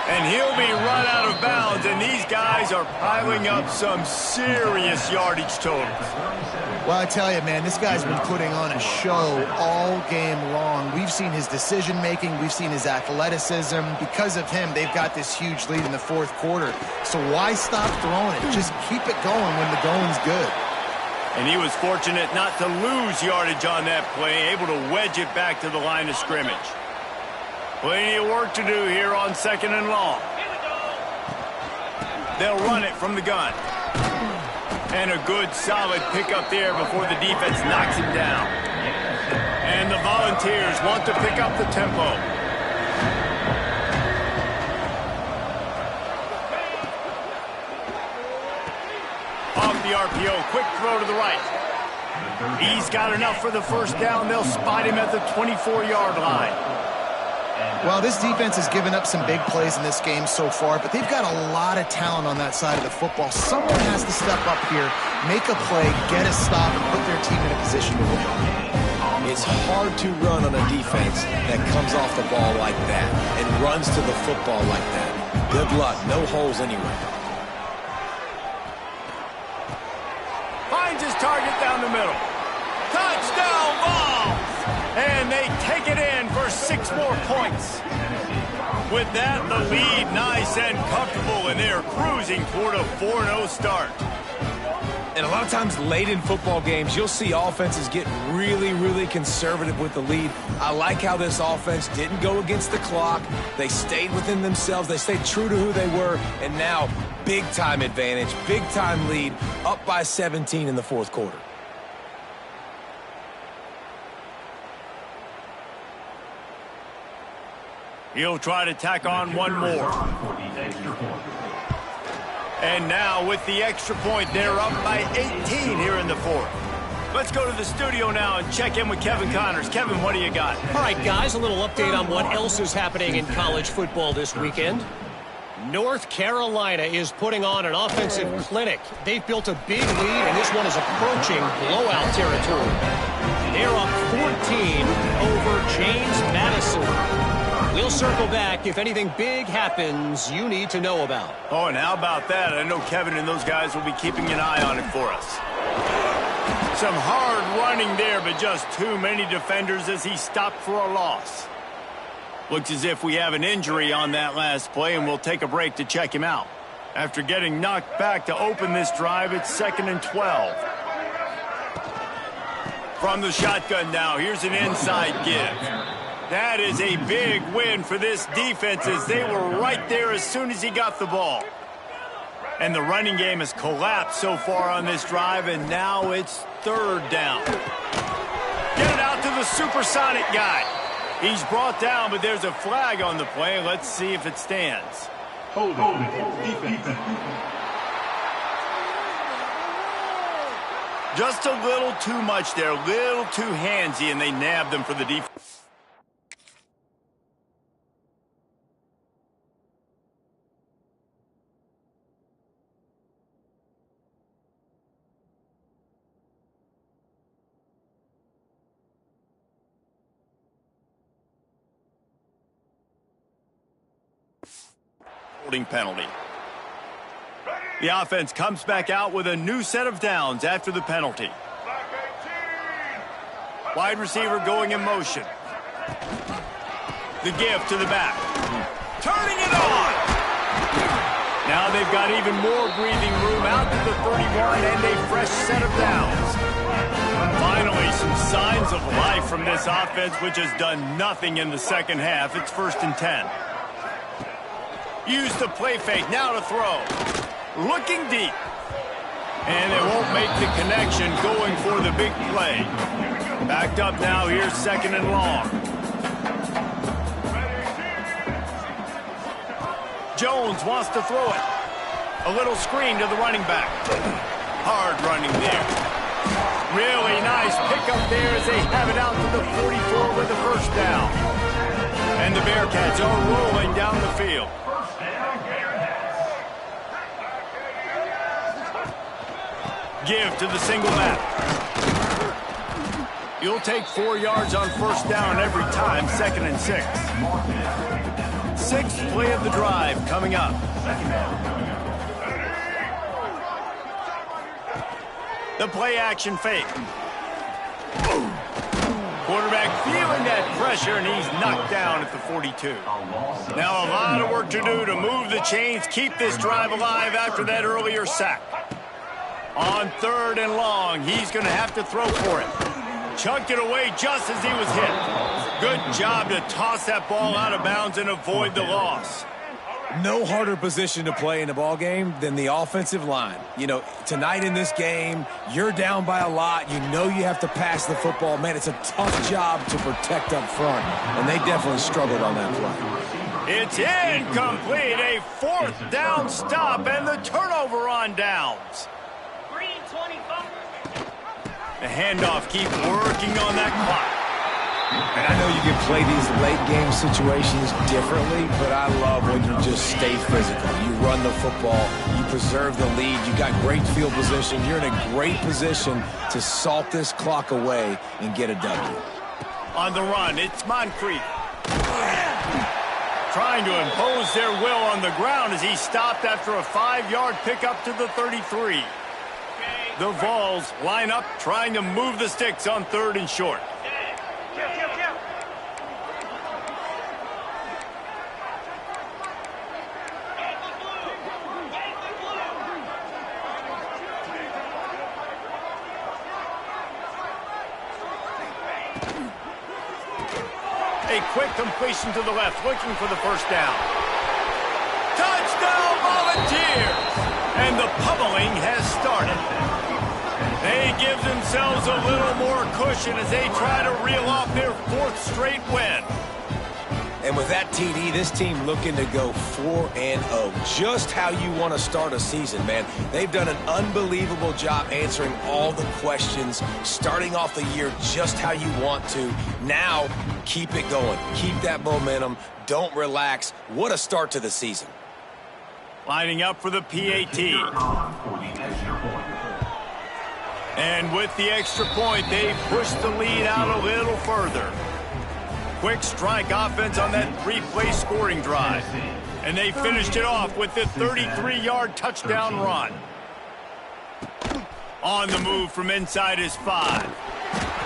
And he'll be run out of bounds, and these guys are piling up some serious yardage totals. Well, I tell you, man, this guy's been putting on a show all game long. We've seen his decision-making. We've seen his athleticism. Because of him, they've got this huge lead in the fourth quarter. So why stop throwing it? Just keep it going when the going's good. And he was fortunate not to lose yardage on that play, able to wedge it back to the line of scrimmage. Plenty of work to do here on 2nd and long. They'll run it from the gun. And a good, solid pickup there before the defense knocks him down. And the Volunteers want to pick up the tempo. Off the RPO, quick throw to the right. He's got enough for the first down. They'll spot him at the 24-yard line. Well, this defense has given up some big plays in this game so far, but they've got a lot of talent on that side of the football. Someone has to step up here, make a play, get a stop, and put their team in a position to win. It's hard to run on a defense that comes off the ball like that and runs to the football like that. Good luck. No holes anywhere. Finds his target down the middle. Touchdown, Vols! And they take it in for 6 more points. With that, the lead nice and comfortable, and they're cruising toward a 4-0 start. And a lot of times late in football games, you'll see offenses get really, really conservative with the lead. I like how this offense didn't go against the clock. They stayed within themselves. They stayed true to who they were. And now, big-time advantage, big-time lead, up by 17 in the fourth quarter. He'll try to tack on one more. And now with the extra point, they're up by 18 here in the fourth. Let's go to the studio now and check in with Kevin Connors. Kevin, what do you got? All right, guys, a little update on what else is happening in college football this weekend. North Carolina is putting on an offensive clinic. They've built a big lead, and this one is approaching blowout territory. They're up 14 over James Madison. We'll circle back if anything big happens you need to know about. Oh, and how about that? I know Kevin and those guys will be keeping an eye on it for us. Some hard running there, but just too many defenders as he stopped for a loss. Looks as if we have an injury on that last play, and we'll take a break to check him out. After getting knocked back to open this drive, it's 2nd and 12. From the shotgun now, here's an inside give. That is a big win for this defense as they were right there as soon as he got the ball. And the running game has collapsed so far on this drive, and now it's 3rd down. Get it out to the supersonic guy. He's brought down, but there's a flag on the play. Let's see if it stands. Hold it. Defense. Just a little too much there, a little too handsy, and they nabbed them for the defense. Holding penalty. The offense comes back out with a new set of downs after the penalty. Wide receiver going in motion. The give to the back. Turning it on! Now they've got even more breathing room out to the 31 and a fresh set of downs. Finally, some signs of life from this offense, which has done nothing in the second half. It's 1st and 10. Use the play fake, now to throw. Looking deep. And they won't make the connection going for the big play. Backed up now, here's 2nd and long. Jones wants to throw it. A little screen to the running back. Hard running there. Really nice pickup there as they have it out to the 44 with the first down. And the Bearcats are rolling down the field. Give to the single back. You'll take 4 yards on 1st down every time, 2nd and 6. sixth play of the drive coming up. The play action fake. Quarterback feeling that pressure, and he's knocked down at the 42. Now a lot of work to do to move the chains, keep this drive alive after that earlier sack. On 3rd and long, he's going to have to throw for it. Chunked it away just as he was hit. Good job to toss that ball out of bounds and avoid the loss. No harder position to play in a ball game than the offensive line. You know, tonight in this game, you're down by a lot. You know you have to pass the football. Man, it's a tough job to protect up front, and they definitely struggled on that play. It's incomplete. A 4th down stop and the turnover on downs. The handoff keep working on that clock. And I know you can play these late-game situations differently, but I love when you just stay physical. You run the football, you preserve the lead, you got great field position. You're in a great position to salt this clock away and get a W. On the run, it's Moncrief. Trying to impose their will on the ground as he stopped after a 5-yard pickup to the 33. The Vols line up trying to move the sticks on 3rd and short. A quick completion to the left, looking for the first down. Touchdown, Volunteers! And the pummeling has started. They give themselves a little more cushion as they try to reel off their 4th straight win. And with that TD, this team looking to go 4-0. Just how you want to start a season, man. They've done an unbelievable job answering all the questions, starting off the year just how you want to. Now, keep it going. Keep that momentum. Don't relax. What a start to the season. Lining up for the PAT. And with the extra point, they push the lead out a little further. Quick strike offense on that 3-play scoring drive. And they finished it off with the 33-yard touchdown run. On the move from inside his 5.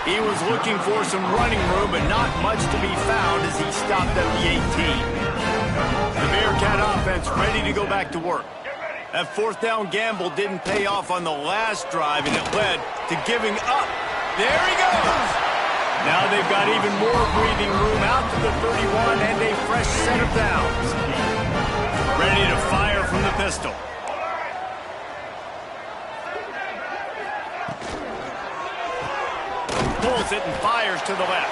He was looking for some running room, but not much to be found as he stopped at the 18. The Bearcat offense ready to go back to work. That 4th down gamble didn't pay off on the last drive, and it led to giving up. There he goes! Now they've got even more breathing room out to the 31 and a fresh set of downs. Ready to fire from the pistol. Pulls it and fires to the left.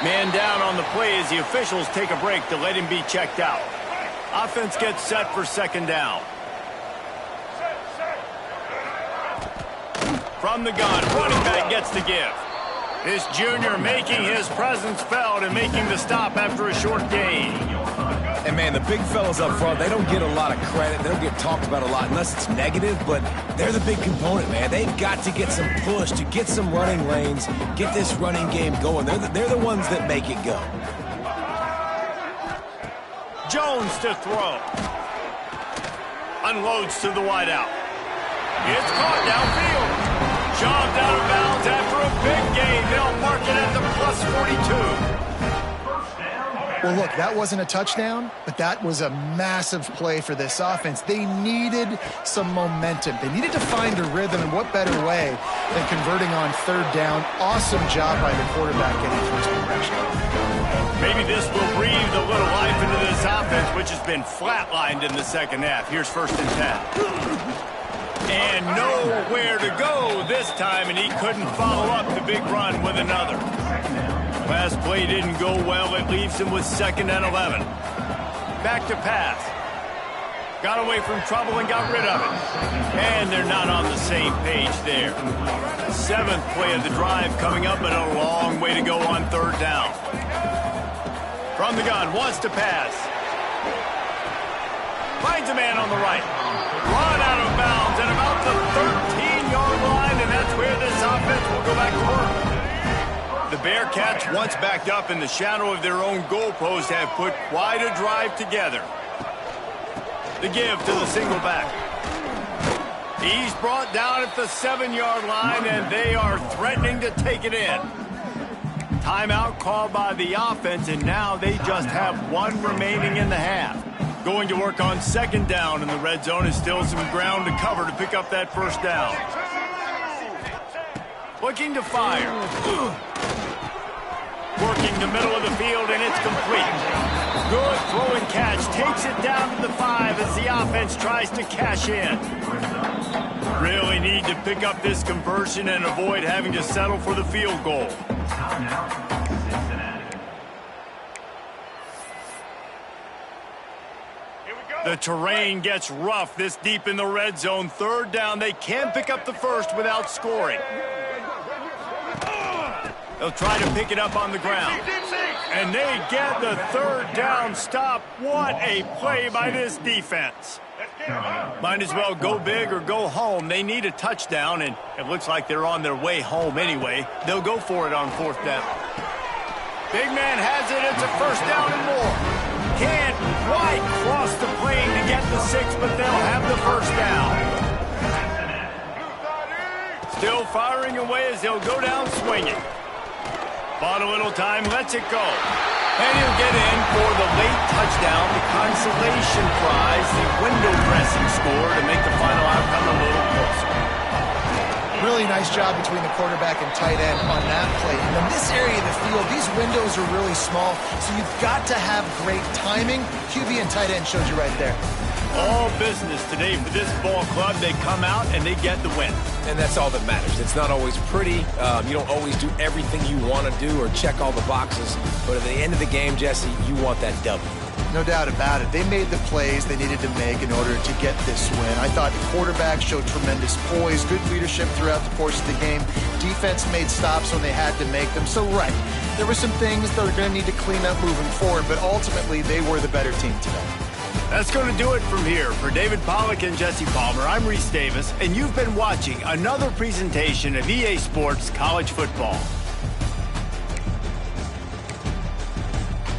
Man down on the play as the officials take a break to let him be checked out. Offense gets set for 2nd down. From the gun, running back gets the give. This junior making his presence felt and making the stop after a short gain. And, man, the big fellas up front, they don't get a lot of credit. They don't get talked about a lot unless it's negative, but they're the big component, man. They've got to get some push, to get some running lanes, get this running game going. They're the ones that make it go. Jones to throw. Unloads to the wideout. It's caught downfield. Shoved out of bounds after a big gain. They'll mark it at the +42. Well, look, that wasn't a touchdown, but that was a massive play for this offense. They needed some momentum. They needed to find a rhythm, and what better way than converting on 3rd down. Awesome job by the quarterback getting through his progression. Maybe this will breathe a little life into this offense, which has been flatlined in the 2nd half. Here's 1st and 10. And nowhere to go this time, and he couldn't follow up the big run with another. Last play didn't go well. It leaves him with 2nd and 11. Back to pass. Got away from trouble and got rid of it. And they're not on the same page there. 7th play of the drive coming up, but a long way to go on 3rd down. From the gun, wants to pass. Finds a man on the right. Run out of bounds at about the 13-yard line, and that's where this offense will go back to work. The Bearcats, once backed up in the shadow of their own goalpost, have put quite a drive together. The give to the single back. He's brought down at the 7-yard line, and they are threatening to take it in. Timeout called by the offense, and now they just have one remaining in the half. Going to work on second down in the red zone is still some ground to cover to pick up that first down. Looking to fire. Working the middle of the field, and it's complete. Good throw and catch. Takes it down to the 5 as the offense tries to cash in. Really need to pick up this conversion and avoid having to settle for the field goal. The terrain gets rough this deep in the red zone. Third down. They can pick up the first without scoring. They'll try to pick it up on the ground. And they get the third down stop. What a play by this defense. Might as well go big or go home. They need a touchdown, and it looks like they're on their way home anyway. They'll go for it on fourth down. Big man has it. It's a first down and more. Can't quite cross the plane to get the 6, but they'll have the first down. Still firing away as they'll go down swinging. Bought a little time, lets it go. And he'll get in for the late touchdown, the consolation prize, the window dressing score to make the final outcome a little closer. Really nice job between the quarterback and tight end on that play. And in this area of the field, these windows are really small, so you've got to have great timing. QB and tight end showed you right there. All business today for this ball club. They come out and they get the win. And that's all that matters. It's not always pretty. You don't always do everything you want to do or check all the boxes. But at the end of the game, Jesse, you want that W. No doubt about it. They made the plays they needed to make in order to get this win. I thought the quarterback showed tremendous poise, good leadership throughout the course of the game. Defense made stops when they had to make them. So, right, there were some things that they're going to need to clean up moving forward, but ultimately they were the better team today. That's going to do it from here. For David Pollack and Jesse Palmer, I'm Reese Davis, and you've been watching another presentation of EA Sports College Football.